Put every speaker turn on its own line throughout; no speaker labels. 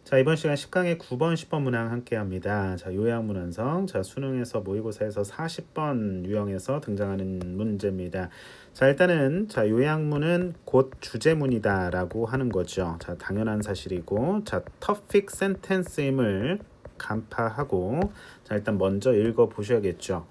자, 이번 시간 10강의 9번, 10번 문항 함께 합니다. 자, 요약문헌성. 자, 수능에서 모의고사에서 40번 유형에서 등장하는 문제입니다. 자, 일단은 자, 요약문은 곧 주제문이다라고 하는 거죠. 자, 당연한 사실이고, 자, 터픽 센텐스임을 간파하고, 자, 일단 먼저 읽어 보셔야겠죠.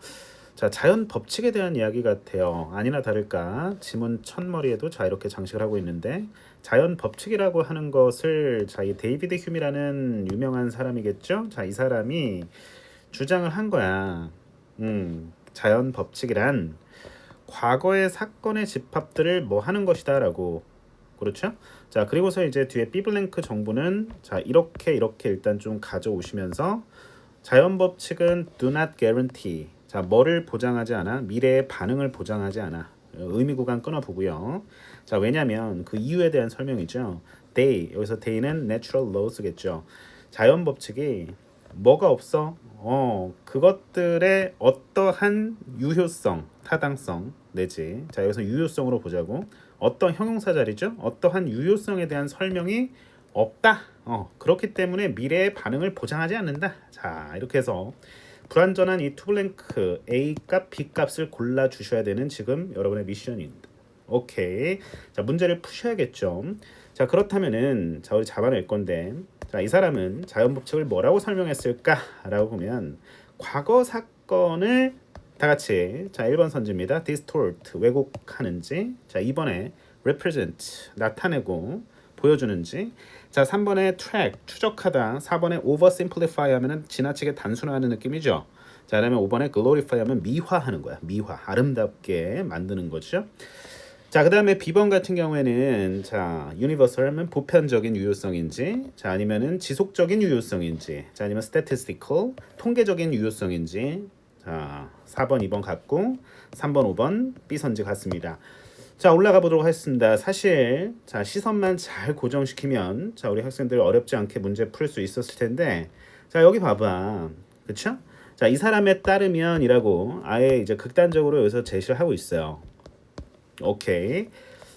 자, 자연 법칙에 대한 이야기 같아요. 아니나 다를까 지문 첫머리에도 자 이렇게 장식을 하고 있는데 자연 법칙이라고 하는 것을 자 이 데이비드 휴미라는 유명한 사람이겠죠. 자, 이 사람이 주장을 한 거야. 자연 법칙이란 과거의 사건의 집합들을 뭐 하는 것이다라고. 그렇죠? 자, 그리고서 이제 뒤에 B블랭크 정보는 자 이렇게 일단 좀 가져오시면서 자연 법칙은 do not guarantee. 자, 뭐를 보장하지 않아? 미래의 반응을 보장하지 않아. 의미 구간 끊어보고요. 자, 왜냐면 그 이유에 대한 설명이죠. They, 여기서 they는 natural laws겠죠. 자연 법칙이 뭐가 없어? 그것들의 어떠한 유효성, 타당성 내지 자, 여기서 유효성으로 보자고. 어떤 형용사 자리죠? 어떠한 유효성에 대한 설명이 없다. 그렇기 때문에 미래의 반응을 보장하지 않는다. 자, 이렇게 해서 불완전한 이 투블랭크 A 값, B 값을 골라 주셔야 되는 지금 여러분의 미션입니다. 오케이. 자, 문제를 푸셔야겠죠. 자, 그렇다면은 자, 우리 잡아낼 건데 자, 이 사람은 자연 법칙을 뭐라고 설명했을까라고 보면 과거 사건을 다 같이 자 1번 선지입니다. distort 왜곡하는지 자 2번에 represent 나타내고 보여주는지 자 3번에 track 추적하다 4번에 oversimplify 하면은 지나치게 단순화하는 느낌이죠. 자 그다음에 5번에 glorify 하면 미화하는 거야. 미화 아름답게 만드는 거죠. 자 그다음에 B번 같은 경우에는 자 universal 하면 보편적인 유효성인지 자 아니면은 지속적인 유효성인지 자 아니면 statistical 통계적인 유효성인지 자 4번 2번 같고 3번 5번 B 선지 같습니다. 자 올라가 보도록 하겠습니다. 사실 자 시선만 잘 고정시키면 자 우리 학생들 어렵지 않게 문제 풀 수 있었을 텐데 자 여기 봐봐 그쵸? 자 이 사람에 따르면이라고 아예 이제 극단적으로 여기서 제시를 하고 있어요. 오케이.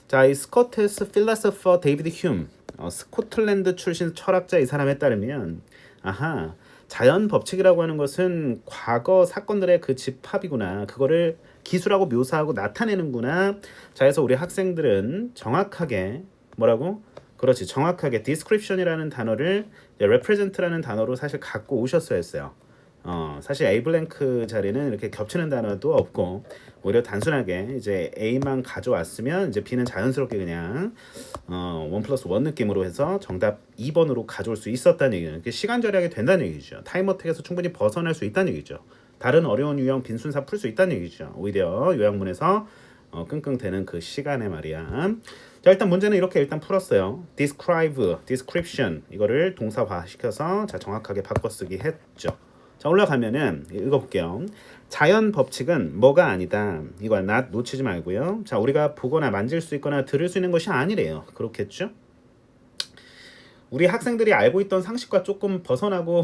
자, 이 스코트스 필로소퍼 데이비드 휴м, 스코틀랜드 출신 철학자 이 사람에 따르면 아하, 자연 법칙이라고 하는 것은 과거 사건들의 그 집합이구나. 그거를 기술하고 묘사하고 나타내는구나. 자, 그래서 우리 학생들은 정확하게 뭐라고? 그렇지. 정확하게 description이라는 단어를 represent라는 단어로 사실 갖고 오셨어야 했어요. 사실 A 블랭크 자리는 이렇게 겹치는 단어도 없고 오히려 단순하게 이제 A만 가져왔으면 이제 B는 자연스럽게 그냥 1+1 느낌으로 해서 정답 2번으로 가져올 수 있었다는 얘기는 시간 절약이 된다는 얘기죠. 타임 어택에서 충분히 벗어날 수 있다는 얘기죠. 다른 어려운 유형 빈순사 풀 수 있다는 얘기죠. 오히려 요약문에서 끙끙대는 그 시간에 말이야. 자 일단 문제는 이렇게 일단 풀었어요. describe, description 이거를 동사화 시켜서 자 정확하게 바꿔쓰기 했죠. 자 올라가면은 읽어볼게요. 자연 법칙은 뭐가 아니다. 이거 not 놓치지 말고요. 자 우리가 보거나 만질 수 있거나 들을 수 있는 것이 아니래요. 그렇겠죠? 우리 학생들이 알고 있던 상식과 조금 벗어나고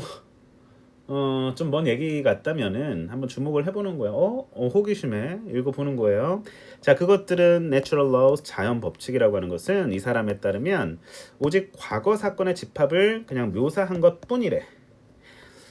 좀 먼 얘기 같다면은 한번 주목을 해보는 거예요. 호기심에 읽어보는 거예요. 자 그것들은 natural laws 자연 법칙이라고 하는 것은 이 사람에 따르면 오직 과거 사건의 집합을 그냥 묘사한 것뿐이래.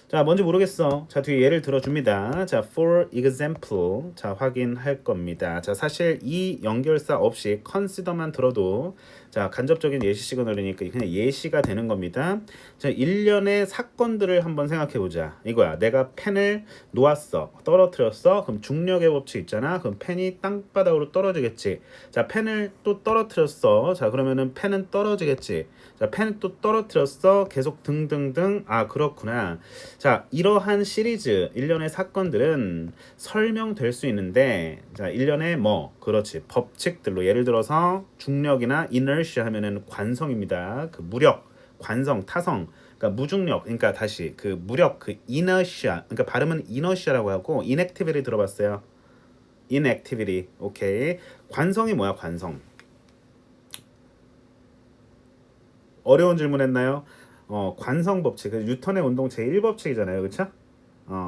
자, 뭔지 모르겠어. 자, 뒤에 예를 들어줍니다. 자, for example. 자, 확인할 겁니다. 자, 사실 이 연결사 없이 consider만 들어도 자, 간접적인 예시 시그널이니까 그냥 예시가 되는 겁니다. 자, 일련의 사건들을 한번 생각해 보자. 이거야. 내가 펜을 놓았어. 떨어뜨렸어. 그럼 중력의 법칙 있잖아. 그럼 펜이 땅바닥으로 떨어지겠지. 자, 펜을 또 떨어뜨렸어. 자, 그러면은 펜은 떨어지겠지. 자, 펜을 또 떨어뜨렸어. 계속 등등등. 아, 그렇구나. 자, 이러한 시리즈 일련의 사건들은 설명될 수 있는데 자, 일련의 뭐 그렇지. 법칙들로 예를 들어서 중력이나 inertia 하면은 관성입니다. 그 무력, 관성, 타성. 그러니까 무중력. 그러니까 다시 그 무력 그 inertia. 그러니까 발음은 inertia라고 하고 inactivity 들어봤어요? inactivity. 오케이. 관성이 뭐야, 관성? 어려운 질문했나요? 관성 법칙, 그 뉴턴의 운동 제1법칙이잖아요. 그렇죠?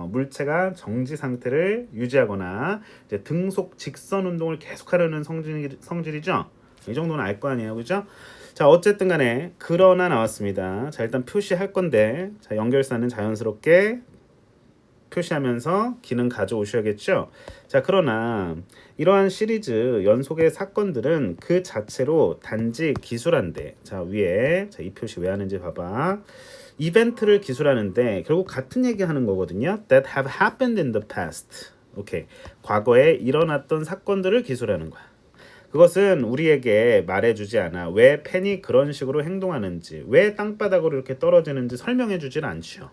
물체가 정지 상태를 유지하거나 이제 등속 직선 운동을 계속하려는 성질이죠. 이 정도는 알 거 아니에요. 그죠? 자, 어쨌든 간에 그러나 나왔습니다. 자, 일단 표시할 건데 자, 연결사는 자연스럽게 표시하면서 기능 가져오셔야겠죠. 자, 그러나 이러한 시리즈 연속의 사건들은 그 자체로 단지 기술한데 자, 위에 자, 이 표시 왜 하는지 봐봐. 이벤트를 기술하는데 결국 같은 얘기 하는 거거든요. That have happened in the past. 오케이. 과거에 일어났던 사건들을 기술하는 거야. 그것은 우리에게 말해주지 않아. 왜 펜이 그런 식으로 행동하는지, 왜 땅바닥으로 이렇게 떨어지는지 설명해주질 않죠.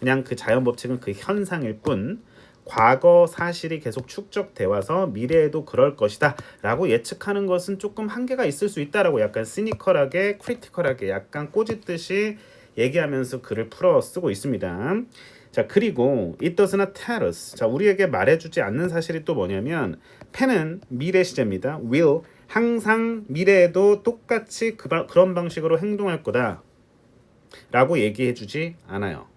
그냥 그 자연 법칙은 그 현상일 뿐 과거 사실이 계속 축적돼 와서 미래에도 그럴 것이다 라고 예측하는 것은 조금 한계가 있을 수 있다라고 약간 시니컬하게 크리티컬하게 약간 꼬집듯이 얘기하면서 글을 풀어 쓰고 있습니다. 자, 그리고 it does not tell us. 자, 우리에게 말해주지 않는 사실이 또 뭐냐면 펜은 미래 시제입니다. will 항상 미래에도 똑같이 그런 방식으로 행동할 거다 라고 얘기해주지 않아요.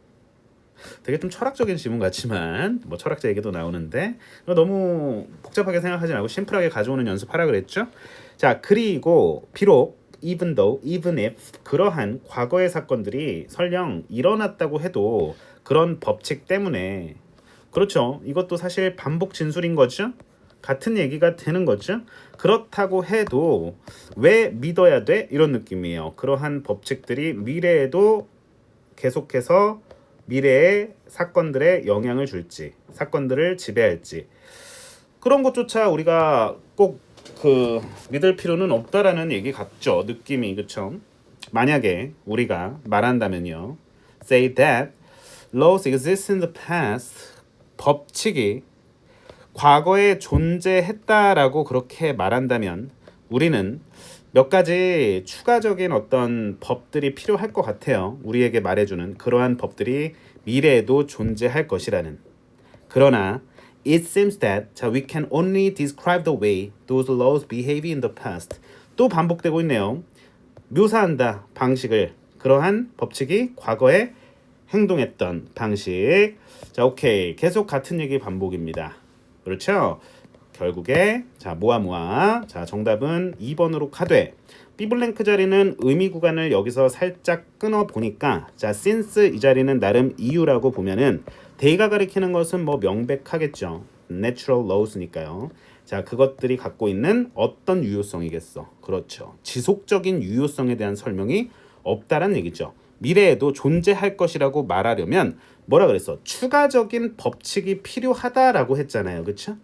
되게 좀 철학적인 질문 같지만 뭐 철학자 얘기도 나오는데 너무 복잡하게 생각하지 말고 심플하게 가져오는 연습하라 그랬죠. 자, 그리고 비록 even though, even if 그러한 과거의 사건들이 설령 일어났다고 해도 그런 법칙 때문에 그렇죠. 이것도 사실 반복 진술인 거죠. 같은 얘기가 되는 거죠. 그렇다고 해도 왜 믿어야 돼? 이런 느낌이에요. 그러한 법칙들이 미래에도 계속해서 미래의 사건들에 영향을 줄지, 사건들을 지배할지 그런 것조차 우리가 꼭 그 믿을 필요는 없다라는 얘기 같죠. 느낌이 그렇죠. 만약에 우리가 말한다면요. Say that laws exist in the past. 법칙이 과거에 존재했다라고 그렇게 말한다면 우리는 몇 가지 추가적인 어떤 법들이 필요할 것 같아요. 우리에게 말해주는 그러한 법들이 미래에도 존재할 것이라는. 그러나 it seems that 자, we can only describe the way those laws behave in the past. 또 반복되고 있네요. 묘사한다 방식을 그러한 법칙이 과거에 행동했던 방식. 자, 오케이. 계속 같은 얘기 반복입니다. 그렇죠? 결국에 자, 모아 자, 정답은 2번으로 가되 B블랭크 자리는 의미 구간을 여기서 살짝 끊어 보니까 자, since 이 자리는 나름 이유라고 보면은 they가 가리키는 것은 뭐 명백하겠죠. natural laws니까요. 자, 그것들이 갖고 있는 어떤 유효성이겠어. 그렇죠. 지속적인 유효성에 대한 설명이 없다란 얘기죠. 미래에도 존재할 것이라고 말하려면 뭐라 그랬어? 추가적인 법칙이 필요하다라고 했잖아요. 그렇죠?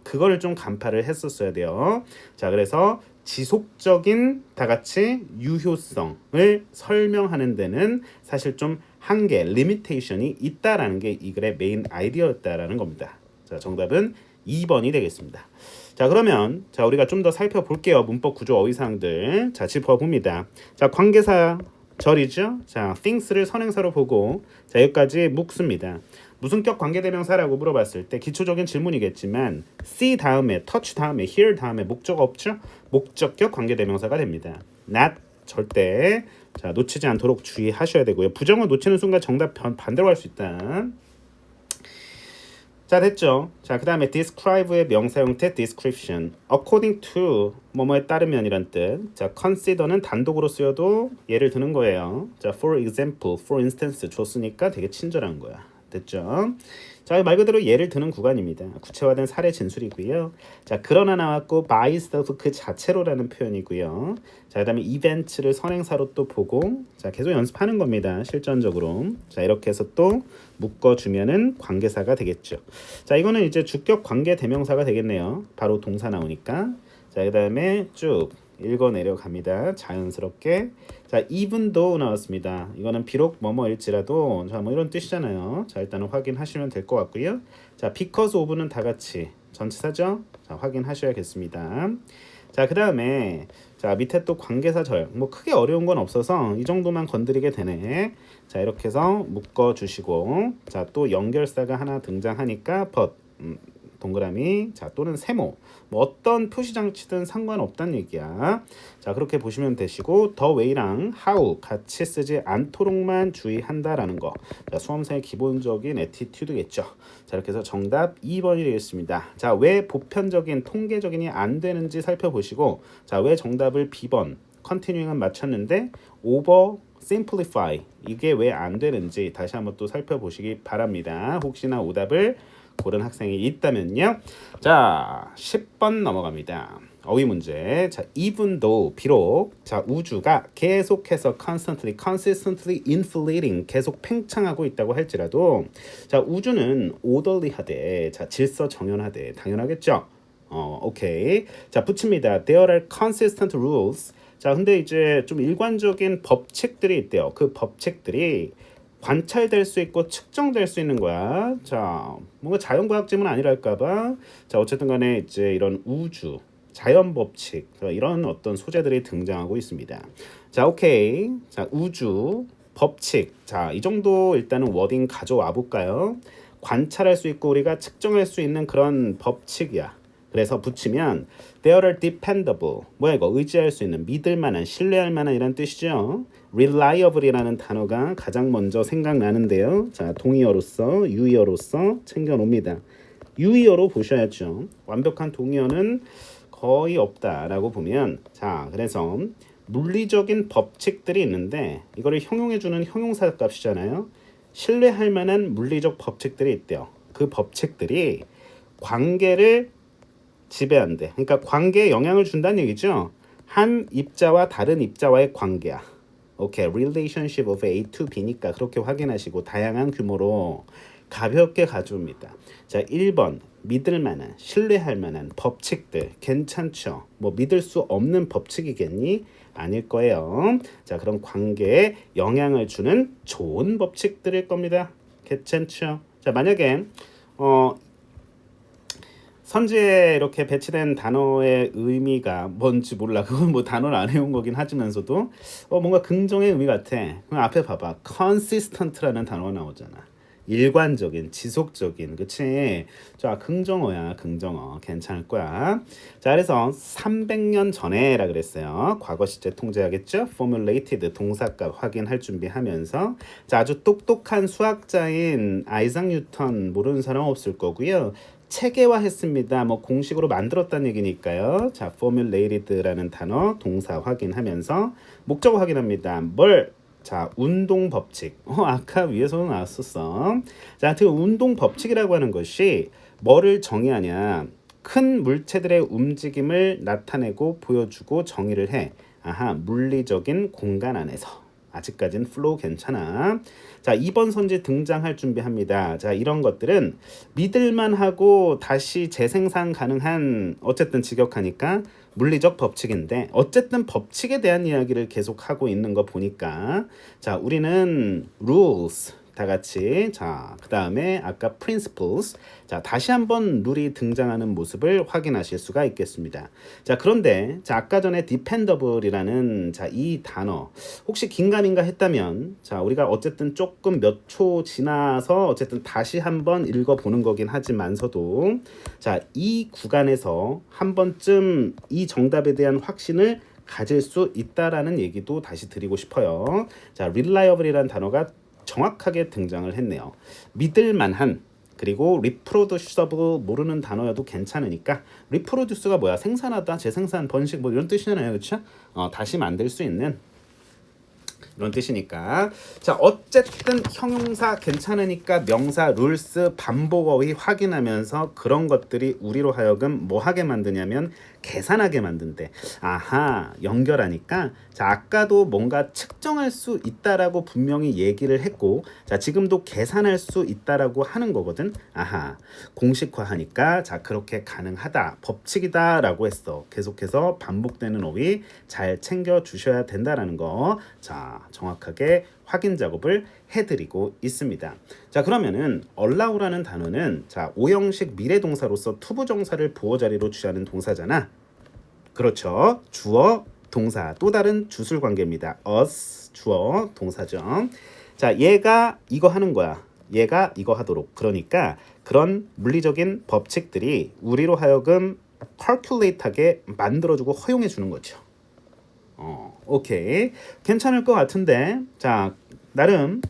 그거를 좀 간파를 했었어야 돼요. 자, 그래서 지속적인 다 같이 유효성을 설명하는 데는 사실 좀 한계, 리미테이션이 있다라는 게 이 글의 메인 아이디어였다라는 겁니다. 자, 정답은 2번이 되겠습니다. 자, 그러면 자, 우리가 좀 더 살펴볼게요. 문법 구조 어휘사항들. 자, 짚어봅니다. 자, 관계사 절이죠. 자, things를 선행사로 보고 자, 여기까지 묵습니다. 무슨격 관계대명사라고 물어봤을 때 기초적인 질문이겠지만 see 다음에 touch 다음에 hear 다음에 목적 없죠? 목적격 관계대명사가 됩니다. not 절대 자, 놓치지 않도록 주의하셔야 되고요. 부정어 놓치는 순간 정답 반대로 갈 수 있다. 자, 됐죠. 자, 그 다음에 describe의 명사 형태 description according to 뭐뭐에 따르면 이란 뜻. 자, consider는 단독으로 쓰여도 예를 드는 거예요. 자, for example, for instance 줬으니까 되게 친절한 거야. 됐죠? 자, 말 그대로 예를 드는 구간입니다. 구체화된 사례 진술이고요. 자, 그러나 나왔고 by itself 그 자체로라는 표현이고요. 자, 그다음에 events를 선행사로 또 보고 자, 계속 연습하는 겁니다. 실전적으로. 자, 이렇게 해서 또 묶어주면은 관계사가 되겠죠. 자, 이거는 이제 주격 관계 대명사가 되겠네요. 바로 동사 나오니까. 자, 그다음에 쭉 읽어 내려갑니다. 자연스럽게. 자, even though 나왔습니다. 이거는 비록 뭐뭐일지라도 자, 뭐 이런 뜻이잖아요. 자, 일단은 확인하시면 될 것 같고요. 자, because of는 다 같이 전치사죠. 자, 확인하셔야겠습니다. 자, 그다음에 자, 밑에 또 관계사절. 뭐 크게 어려운 건 없어서 이 정도만 건드리게 되네. 자, 이렇게 해서 묶어 주시고 자, 또 연결사가 하나 등장하니까 but 동그라미 자, 또는 세모 뭐 어떤 표시 장치든 상관없다는 얘기야. 자, 그렇게 보시면 되시고 the way랑 how 같이 쓰지 않도록만 주의한다라는 거. 자, 수험생의 기본적인 애티튜드겠죠. 자, 이렇게 해서 정답 2번이 되겠습니다. 자, 왜 보편적인 통계적인이 안 되는지 살펴보시고 자, 왜 정답을 B번 continuing은 맞췄는데 over simplify 이게 왜 안 되는지 다시 한번 또 살펴보시기 바랍니다. 혹시나 오답을 고른 학생이 있다면요. 자, 10번 넘어갑니다. 어휘 문제. 자, even though 비록 자, 우주가 계속해서 consistently inflating 계속 팽창하고 있다고 할지라도 자, 우주는 orderly하되 자, 질서 정연하되 당연하겠죠. 오케이. 자, 붙입니다. There are consistent rules. 자, 근데 이제 좀 일관적인 법칙들이 있대요. 그 법칙들이 관찰될 수 있고 측정될 수 있는 거야. 자, 뭔가 자연과학 지문 아니랄까봐. 자, 어쨌든 간에 이제 이런 우주, 자연 법칙, 이런 어떤 소재들이 등장하고 있습니다. 자, 오케이. 자, 우주, 법칙. 자, 이 정도 일단은 워딩 가져와 볼까요? 관찰할 수 있고 우리가 측정할 수 있는 그런 법칙이야. 그래서 붙이면 they are dependable. 뭐야 이거 의지할 수 있는 믿을 만한 신뢰할 만한 이란 뜻이죠. reliable이라는 단어가 가장 먼저 생각나는데요. 자, 동의어로서 유의어로서 챙겨놉니다. 유의어로 보셔야죠. 완벽한 동의어는 거의 없다라고 보면 자, 그래서 물리적인 법칙들이 있는데 이거를 형용해주는 형용사 값이잖아요. 신뢰할 만한 물리적 법칙들이 있대요. 그 법칙들이 관계를 지배한대. 그러니까 관계에 영향을 준다는 얘기죠. 한 입자와 다른 입자와의 관계야. 오케이, relationship of A to B니까 그렇게 확인하시고 다양한 규모로 가볍게 가져옵니다. 자, 1번 믿을 만한, 신뢰할 만한 법칙들 괜찮죠? 뭐 믿을 수 없는 법칙이겠니? 아닐 거예요. 자, 그런 관계에 영향을 주는 좋은 법칙들일 겁니다. 괜찮죠? 자, 만약에 선지에 이렇게 배치된 단어의 의미가 뭔지 몰라. 그건 뭐 단어를 안 해온 거긴 하지만서도 뭔가 긍정의 의미 같아. 그럼 앞에 봐봐. consistent라는 단어가 나오잖아. 일관적인, 지속적인, 그치? 자, 긍정어야, 긍정어. 괜찮을 거야. 자, 그래서 300년 전에라 그랬어요. 과거 시제 통제하겠죠? formulated 동사값 확인할 준비하면서 자, 아주 똑똑한 수학자인 아이작 뉴턴 모르는 사람 없을 거고요. 체계화했습니다. 뭐 공식으로 만들었다는 얘기니까요. 자, formulated라는 단어 동사 확인하면서 목적어 확인합니다. 뭘? 자, 운동 법칙. 아까 위에서도 나왔었어. 자, 그 운동 법칙이라고 하는 것이 뭐를 정의하냐? 큰 물체들의 움직임을 나타내고 보여주고 정의를 해. 아하, 물리적인 공간 안에서. 아직까지는 플로우 괜찮아. 자, 2번 선지 등장할 준비합니다. 자, 이런 것들은 믿을만하고 다시 재생산 가능한 어쨌든 직역하니까 물리적 법칙인데 어쨌든 법칙에 대한 이야기를 계속 하고 있는 거 보니까 자, 우리는 rules 다 같이 자, 그 다음에 아까 principles 자, 다시 한번 룰이 등장하는 모습을 확인하실 수가 있겠습니다. 자, 그런데 자, 아까 전에 dependable이라는 자, 이 단어 혹시 긴가민가 했다면 자, 우리가 어쨌든 조금 몇 초 지나서 어쨌든 다시 한번 읽어보는 거긴 하지만서도 자, 이 구간에서 한 번쯤 이 정답에 대한 확신을 가질 수 있다라는 얘기도 다시 드리고 싶어요. 자, reliable이라는 단어가 정확하게 등장을 했네요. 믿을 만한 그리고 reproducible 모르는 단어여도 괜찮으니까 reproduce가 뭐야? 생산하다, 재생산, 번식 뭐 이런 뜻이잖아요. 그렇죠? 다시 만들 수 있는 이런 뜻이니까 자, 어쨌든 형용사 괜찮으니까 명사, 룰스, 반복어휘 확인하면서 그런 것들이 우리로 하여금 뭐 하게 만드냐면 계산하게 만든대. 아하, 연결하니까 자, 아까도 뭔가 측정할 수 있다라고 분명히 얘기를 했고 자, 지금도 계산할 수 있다라고 하는 거거든. 아하, 공식화하니까 자, 그렇게 가능하다, 법칙이다 라고 했어. 계속해서 반복되는 어휘 잘 챙겨 주셔야 된다라는 거 자, 정확하게 확인 작업을 해드리고 있습니다. 자, 그러면은 allow라는 단어는 자, 오형식 미래동사로서 투부정사를 보어 자리로 취하는 동사잖아. 그렇죠. 주어, 동사, 또 다른 주술 관계입니다. us, 주어, 동사죠. 자, 얘가 이거 하는 거야. 얘가 이거 하도록. 그러니까 그런 물리적인 법칙들이 우리로 하여금 calculate하게 만들어주고 허용해 주는 거죠. 오케이. 괜찮을 것 같은데 자, 나름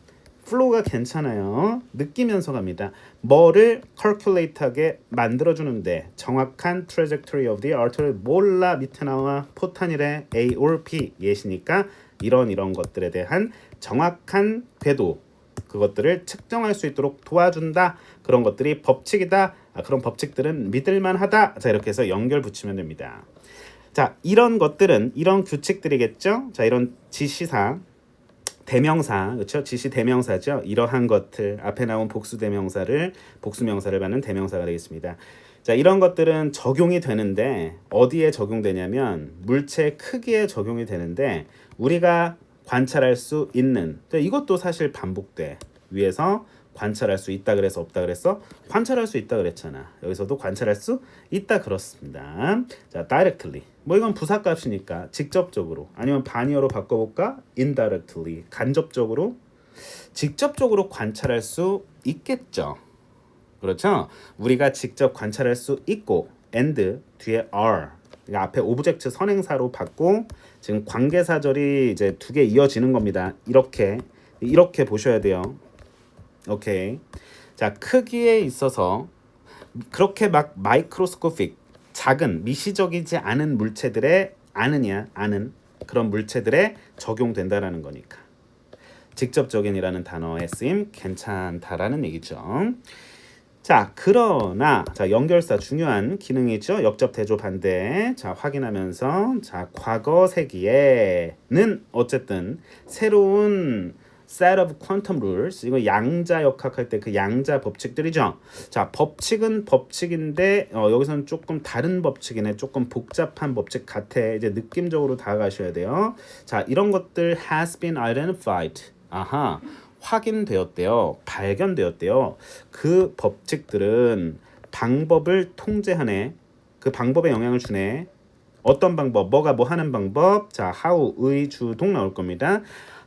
flow가 괜찮아요. 느끼면서 갑니다. 뭐를 calculate하게 만들어주는데 정확한 trajectory of the artery 몰라 밑에 나와 포탄이래 A or B 예시니까 이런 것들에 대한 정확한 궤도 그것들을 측정할 수 있도록 도와준다. 그런 것들이 법칙이다. 그런 법칙들은 믿을만하다. 자 이렇게 해서 연결 붙이면 됩니다. 자 이런 것들은 이런 규칙들이겠죠. 자 이런 지시사 대명사 그렇죠? 지시 대명사죠. 이러한 것들 앞에 나온 복수 대명사를 복수 명사를 받는 대명사가 되겠습니다. 자 이런 것들은 적용이 되는데 어디에 적용되냐면 물체 크기에 적용이 되는데 우리가 관찰할 수 있는 이것도 사실 반복돼. 위에서 관찰할 수 있다 그래서 없다 그랬어? 관찰할 수 있다 그랬잖아. 여기서도 관찰할 수 있다 그렇습니다. 자, directly. 뭐 이건 부사값이니까 직접적으로 아니면 반의어로 바꿔볼까? indirectly. 간접적으로 직접적으로 관찰할 수 있겠죠. 그렇죠? 우리가 직접 관찰할 수 있고 and 뒤에 are 그러니까 앞에 오브젝트 선행사로 받고 지금 관계사절이 이제 두 개 이어지는 겁니다. 이렇게 보셔야 돼요. 오케이. 자 크기에 있어서 그렇게 막 마이크로스코픽 작은 미시적이지 않은 물체들에 아는 그런 물체들에 적용된다라는 거니까 직접적인이라는 단어의 쓰임 괜찮다라는 얘기죠. 자 그러나 자 연결사 중요한 기능이죠. 역접 대조 반대. 자 확인하면서 자 과거 세기에는 어쨌든 새로운 set of quantum rules 이거 양자 역학할 때 그 양자 법칙들이죠. 자 법칙은 법칙인데 여기서는 조금 다른 법칙이네. 조금 복잡한 법칙 같아. 이제 느낌적으로 다가가셔야 돼요. 자 이런 것들 has been identified. 아하. 확인되었대요. 발견되었대요. 그 법칙들은 방법을 통제하네. 그 방법에 영향을 주네. 어떤 방법? 뭐가 뭐 하는 방법? 자, how의 주동 나올 겁니다.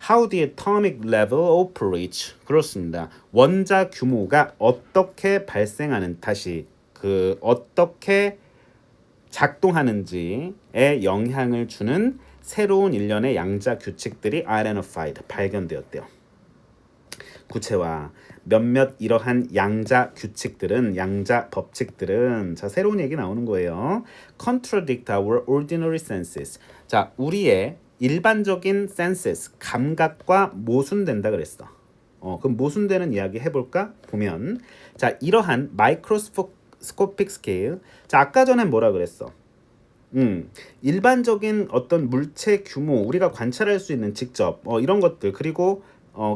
How the atomic level operates. 그렇습니다. 원자 규모가 어떻게 발생하는 다시 그 어떻게 작동하는지에 영향을 주는 새로운 일련의 양자 규칙들이 identified 발견되었대요. 구체화 몇몇 이러한 양자 규칙들은 양자 법칙들은 자 새로운 얘기 나오는 거예요. Contradict our ordinary senses. 자 우리의 일반적인 senses 감각과 모순된다 그랬어. 그럼 모순되는 이야기 해볼까? 보면 자 이러한 마이크로스코픽 스케일. 자 아까 전에 뭐라 그랬어? 일반적인 어떤 물체 규모 우리가 관찰할 수 있는 직접 이런 것들 그리고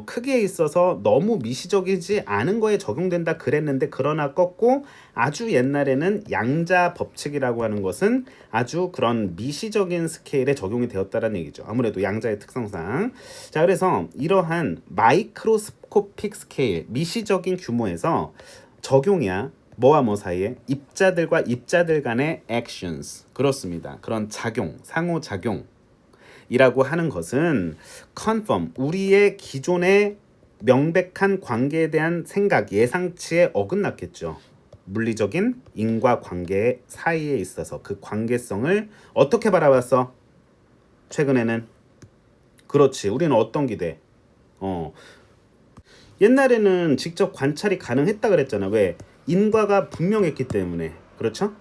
크기에 있어서 너무 미시적이지 않은 거에 적용된다 그랬는데 그러나 꺾고 아주 옛날에는 양자 법칙이라고 하는 것은 아주 그런 미시적인 스케일에 적용이 되었다는 얘기죠. 아무래도 양자의 특성상. 자 그래서 이러한 마이크로스코픽 스케일 미시적인 규모에서 적용이야. 뭐와 뭐 사이에 입자들과 입자들 간의 actions 그렇습니다. 그런 작용, 상호작용 이라고 하는 것은 confirm 우리의 기존의 명백한 관계에 대한 생각 예상치에 어긋났겠죠. 물리적인 인과관계 사이에 있어서 그 관계성을 어떻게 바라봤어? 최근에는 그렇지. 우리는 어떤 기대? 옛날에는 직접 관찰이 가능했다 그랬잖아. 왜? 인과가 분명했기 때문에. 그렇죠?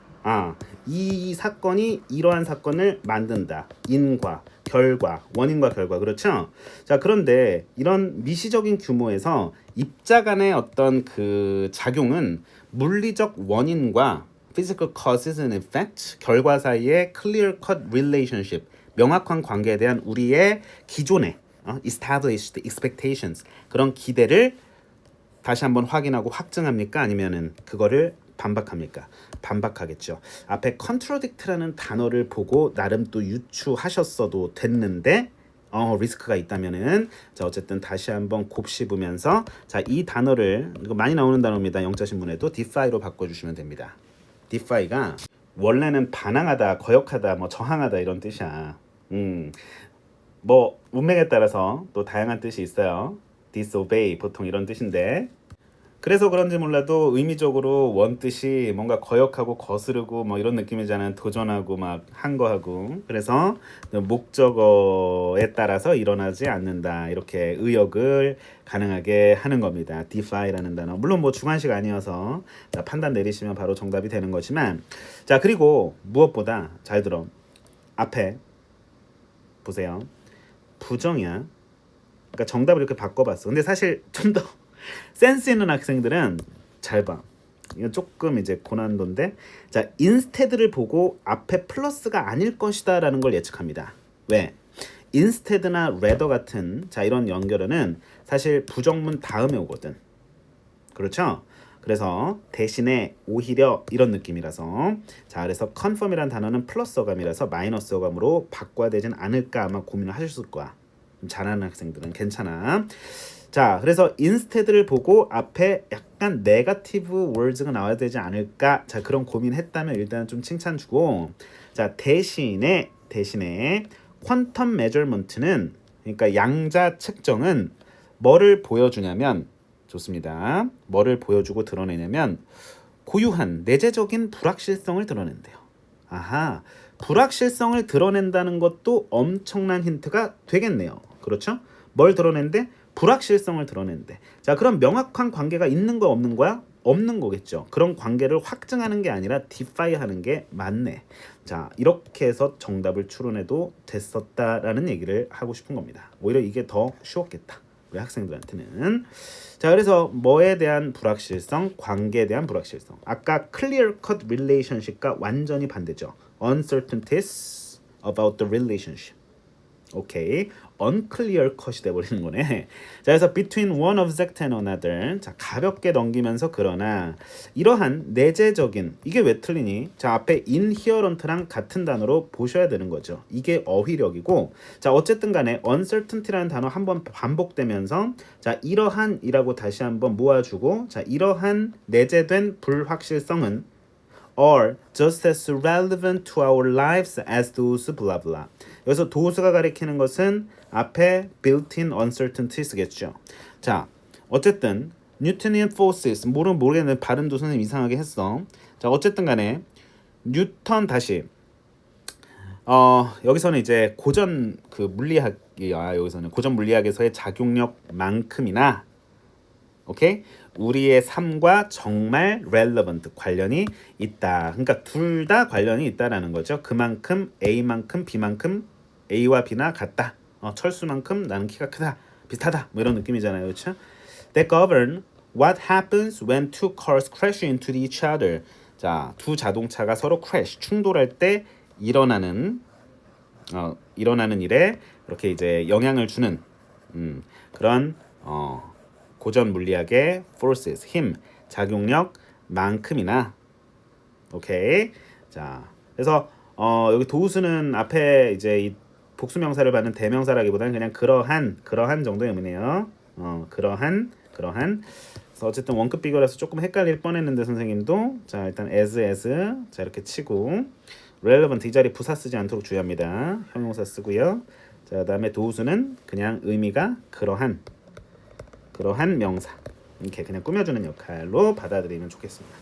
이 사건이 이러한 사건을 만든다. 인과, 결과, 원인과 결과. 그렇죠? 자, 그런데 이런 미시적인 규모에서 입자 간의 어떤 그 작용은 물리적 원인과 physical causes and effects, 결과 사이의 clear cut relationship, 명확한 관계에 대한 우리의 기존의 established expectations, 그런 기대를 다시 한번 확인하고 확증합니까? 아니면은 그거를 반박합니까? 반박하겠죠. 앞에 contradict라는 단어를 보고 나름 또 유추하셨어도 됐는데 리스크가 있다면은 자 어쨌든 다시 한번 곱씹으면서 자 이 단어를 이거 많이 나오는 단어입니다. 영자 신문에도 defy로 바꿔주시면 됩니다. defy가 원래는 반항하다, 거역하다, 뭐 저항하다 이런 뜻이야. 뭐 문맥에 따라서 또 다양한 뜻이 있어요. disobey 보통 이런 뜻인데 그래서 그런지 몰라도 의미적으로 원뜻이 뭔가 거역하고 거스르고 뭐 이런 느낌이잖아요. 도전하고 막 한 거하고. 그래서 목적어에 따라서 일어나지 않는다. 이렇게 의역을 가능하게 하는 겁니다. defy라는 단어. 물론 뭐 주관식 아니어서 판단 내리시면 바로 정답이 되는 거지만, 자, 그리고 무엇보다 잘 들어. 앞에 보세요. 부정이야. 그러니까 정답을 이렇게 바꿔봤어. 근데 사실 좀 더 센스 있는 학생들은 잘 봐. 이건 조금 이제 고난도인데, 자, instead를 보고 앞에 플러스가 아닐 것이다라는 걸 예측합니다. 왜? instead나 rather 같은 자 이런 연결어는 사실 부정문 다음에 오거든. 그렇죠? 그래서 대신에 오히려 이런 느낌이라서, 자, 그래서 confirm이란 단어는 플러스 어감이라서 마이너스 어감으로 바꿔야 되진 않을까 아마 고민을 하셨을 거야. 좀 잘하는 학생들은 괜찮아. 자, 그래서 instead를 보고 앞에 약간 네거티브 words가 나와야 되지 않을까? 자, 그런 고민했다면 일단 좀 칭찬 주고, 자, 대신에 퀀텀 메저먼트는, 그러니까 양자 측정은 뭐를 보여주냐면, 좋습니다. 뭐를 보여주고 드러내냐면 고유한 내재적인 불확실성을 드러낸대요. 아하, 불확실성을 드러낸다는 것도 엄청난 힌트가 되겠네요. 그렇죠? 뭘 드러낸대? 불확실성을 드러낸대. 자, 그럼 명확한 관계가 있는 거 없는 거야? 없는 거겠죠. 그런 관계를 확증하는 게 아니라 defy 하는 게 맞네. 자, 이렇게 해서 정답을 추론해도 됐었다라는 얘기를 하고 싶은 겁니다. 오히려 이게 더 쉬웠겠다. 우리 학생들한테는. 자, 그래서 뭐에 대한 불확실성, 관계에 대한 불확실성. 아까 clear cut relationship과 완전히 반대죠. uncertainties about the relationship. 오케이. unclear cut이 돼버리는 거네. 자, 그래서 between one object and another. 자, 가볍게 넘기면서 그러나 이러한 내재적인, 이게 왜 틀리니? 자, 앞에 inherent랑 같은 단어로 보셔야 되는 거죠. 이게 어휘력이고, 자, 어쨌든 간에 uncertainty라는 단어 한번 반복되면서, 자, 이러한이라고 다시 한번 모아주고, 자, 이러한 내재된 불확실성은 are just as relevant to our lives as those blah blah. 여기서 those가 가리키는 것은 앞에 built-in uncertainties겠죠. 자, 어쨌든 Newtonian forces 모르겠는데 발음도 선생님 이상하게 했어. 자, 어쨌든 간에 뉴턴 다시 여기서는 이제 고전 그 물리학이야. 여기서는 고전 물리학에서의 작용력만큼이나 오케이? 우리의 삶과 정말 relevant 관련이 있다. 그러니까 둘 다 관련이 있다라는 거죠. 그만큼 A만큼 B만큼 A와 B나 같다. 철수만큼 나는 키가 크다. 비슷하다. 뭐 이런 느낌이잖아요. 그렇죠? That govern what happens when two cars crash into each other. 자, 두 자동차가 서로 crash, 충돌할 때 일어나는 일에 이렇게 이제 영향을 주는 그런 고전 물리학의 forces, 힘, 작용력만큼이나. 오케이. 자, 그래서 여기 도우스는 앞에 이제 이 복수명사를 받는 대명사라기보다는 그냥 그러한 정도의 의미네요. 그러한. 그래서 어쨌든 원급 비교라서 조금 헷갈릴 뻔했는데 선생님도 자, 일단 as 자, 이렇게 치고 relevant 이 자리 부사 쓰지 않도록 주의합니다. 형용사 쓰고요. 자, 그다음에 도우스는 그냥 의미가 그러한 명사, 이렇게 그냥 꾸며주는 역할로 받아들이면 좋겠습니다.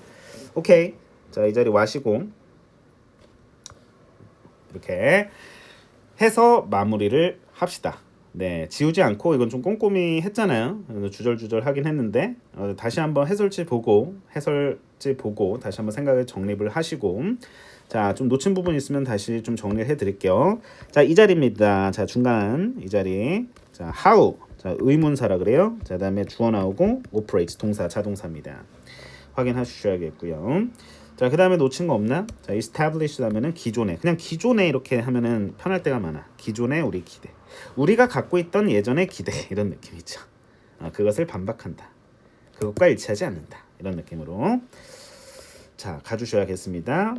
오케이. 자, 이 자리 와시고 이렇게 해서 마무리를 합시다. 네, 지우지 않고 이건 좀 꼼꼼히 했잖아요. 주절주절 하긴 했는데 다시 한번 해설지 보고 다시 한번 생각을 정립을 하시고, 자, 좀 놓친 부분 있으면 다시 좀 정리를 해드릴게요. 자, 이 자리입니다. 자, 중간 이 자리. 자, how. 자, 의문사라 그래요. 자, 그다음에 주어 나오고 operates 동사 자동사입니다. 확인하셔야겠고요. 자, 그다음에 놓친 거 없나? 자, establish 하면은 기존에, 그냥 기존에 이렇게 하면은 편할 때가 많아. 기존에 우리 기대, 우리가 갖고 있던 예전의 기대, 이런 느낌이죠. 그것을 반박한다. 그것과 일치하지 않는다. 이런 느낌으로 자, 가주셔야겠습니다.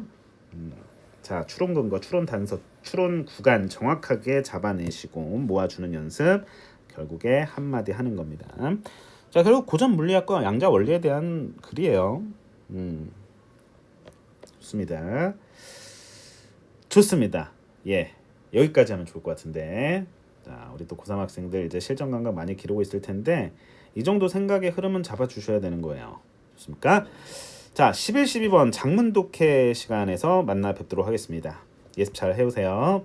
자, 추론 근거, 추론 단서, 추론 구간 정확하게 잡아내시고 모아주는 연습. 결국에 한마디 하는 겁니다. 자, 결국 고전 물리학과 양자 원리에 대한 글이에요. 좋습니다. 예, 여기까지 하면 좋을 것 같은데. 자, 우리 또 고3 학생들 이제 실전 감각 많이 기르고 있을 텐데 이 정도 생각의 흐름은 잡아주셔야 되는 거예요. 좋습니까? 자, 11, 12번 장문 독해 시간에서 만나 뵙도록 하겠습니다. 예습 잘 해오세요.